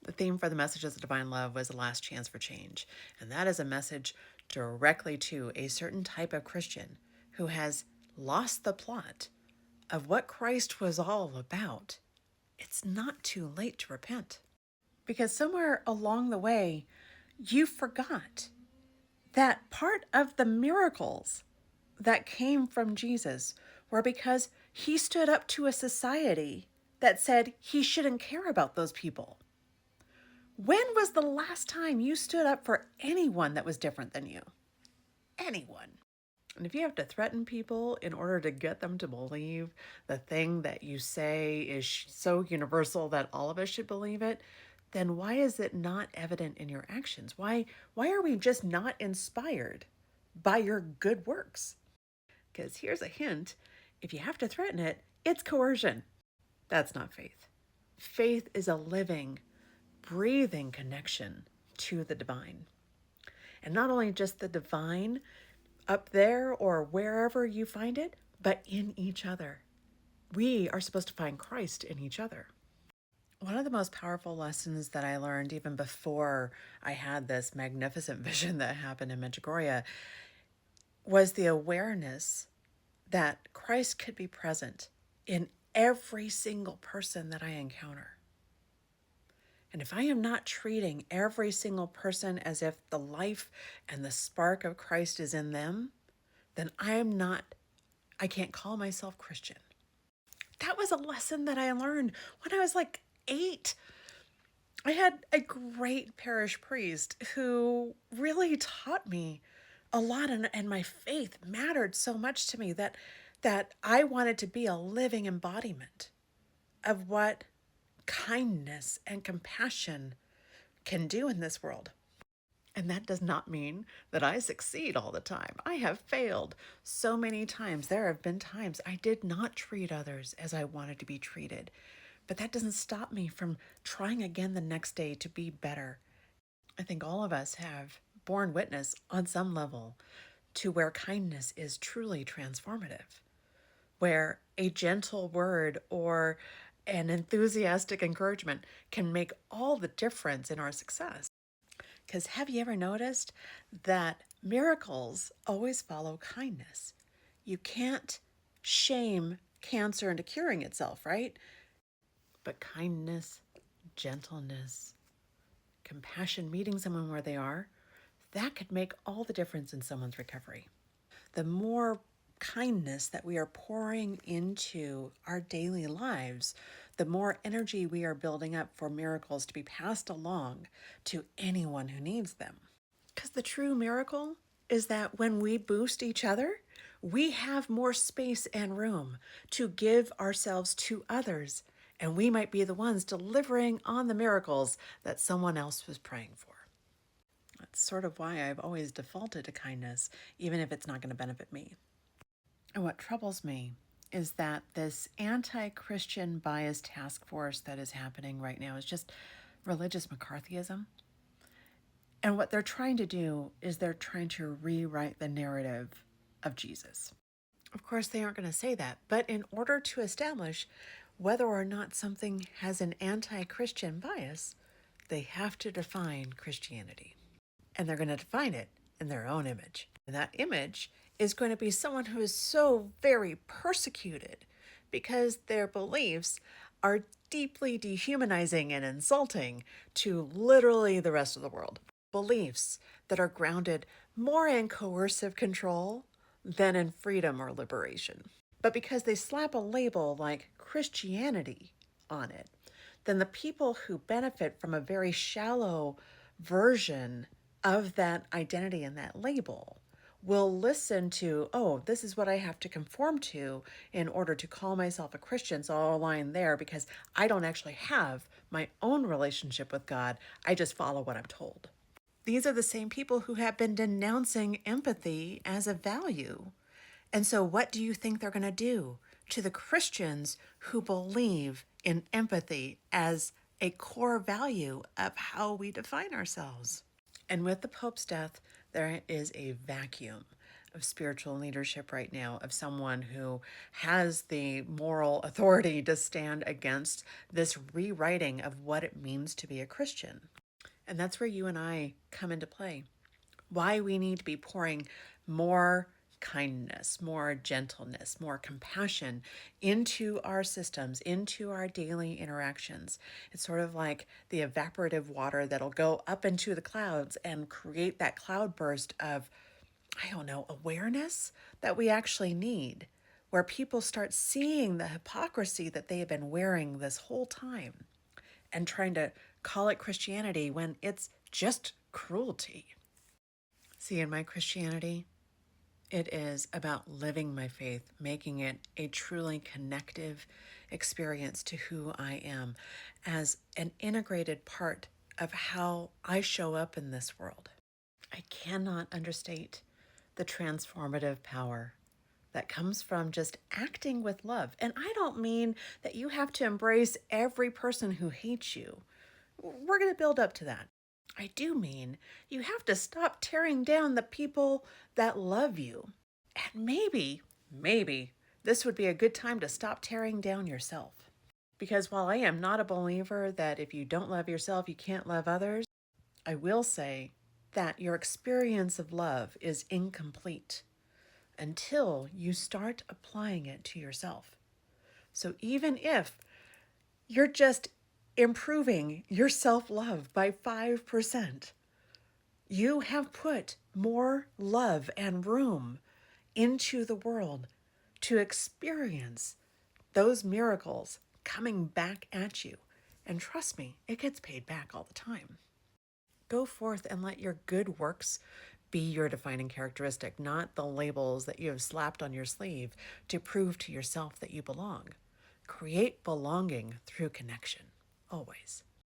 The theme for the Messages of Divine Love was the last chance for change. And that is a message directly to a certain type of Christian who has lost the plot of what Christ was all about. It's not too late to repent. Because somewhere along the way, you forgot that part of the miracles that came from Jesus were because he stood up to a society that said he shouldn't care about those people. When was the last time you stood up for anyone that was different than you? Anyone. And if you have to threaten people in order to get them to believe the thing that you say is so universal that all of us should believe it, then why is it not evident in your actions? Why are we just not inspired by your good works? Because here's a hint, if you have to threaten it, it's coercion. That's not faith. Faith is a living, breathing connection to the divine. And not only just the divine up there or wherever you find it, but in each other. We are supposed to find Christ in each other. One of the most powerful lessons that I learned even before I had this magnificent vision that happened in Medjugorje was the awareness that Christ could be present in every single person that I encounter. And if I am not treating every single person as if the life and the spark of Christ is in them, then I can't call myself Christian. That was a lesson that I learned when I was like 8. I had a great parish priest who really taught me a lot, and my faith mattered so much to me that I wanted to be a living embodiment of what kindness and compassion can do in this world. And that does not mean that I succeed all the time. I have failed so many times. There have been times I did not treat others as I wanted to be treated. But that doesn't stop me from trying again the next day to be better. I think all of us have borne witness on some level to where kindness is truly transformative, where a gentle word or an enthusiastic encouragement can make all the difference in our success. Because have you ever noticed that miracles always follow kindness? You can't shame cancer into curing itself, right? But kindness, gentleness, compassion, meeting someone where they are, that could make all the difference in someone's recovery. The more kindness that we are pouring into our daily lives, the more energy we are building up for miracles to be passed along to anyone who needs them. Because the true miracle is that when we boost each other, we have more space and room to give ourselves to others, and we might be the ones delivering on the miracles that someone else was praying for. That's sort of why I've always defaulted to kindness, even if it's not going to benefit me. And what troubles me is that this anti-Christian bias task force that is happening right now is just religious McCarthyism. And what they're trying to do is they're trying to rewrite the narrative of Jesus. Of course, they aren't going to say that, but in order to establish whether or not something has an anti-Christian bias, they have to define Christianity. And they're going to define it in their own image. And that image is going to be someone who is so very persecuted because their beliefs are deeply dehumanizing and insulting to literally the rest of the world. Beliefs that are grounded more in coercive control than in freedom or liberation. But because they slap a label like Christianity on it, then the people who benefit from a very shallow version of that identity and that label will listen to, oh, this is what I have to conform to in order to call myself a Christian. So I'll align there because I don't actually have my own relationship with God. I just follow what I'm told. These are the same people who have been denouncing empathy as a value. And so what do you think they're going to do to the Christians who believe in empathy as a core value of how we define ourselves? And with the Pope's death, there is a vacuum of spiritual leadership right now, of someone who has the moral authority to stand against this rewriting of what it means to be a Christian. And that's where you and I come into play. Why we need to be pouring more kindness, more gentleness, more compassion into our systems, into our daily interactions. It's sort of like the evaporative water that'll go up into the clouds and create that cloud burst of, I don't know, awareness that we actually need, where people start seeing the hypocrisy that they have been wearing this whole time and trying to call it Christianity when it's just cruelty. See, in my Christianity, it is about living my faith, making it a truly connective experience to who I am as an integrated part of how I show up in this world. I cannot understate the transformative power that comes from just acting with love. And I don't mean that you have to embrace every person who hates you. We're going to build up to that. I do mean you have to stop tearing down the people that love you. And maybe this would be a good time to stop tearing down yourself. Because while I am not a believer that if you don't love yourself, you can't love others, I will say that your experience of love is incomplete until you start applying it to yourself. So even if you're just improving your self love by 5%, you have put more love and room into the world to experience those miracles coming back at you. And trust me, it gets paid back all the time. Go forth and let your good works be your defining characteristic, not the labels that you have slapped on your sleeve to prove to yourself that you belong. Create belonging through connection, always.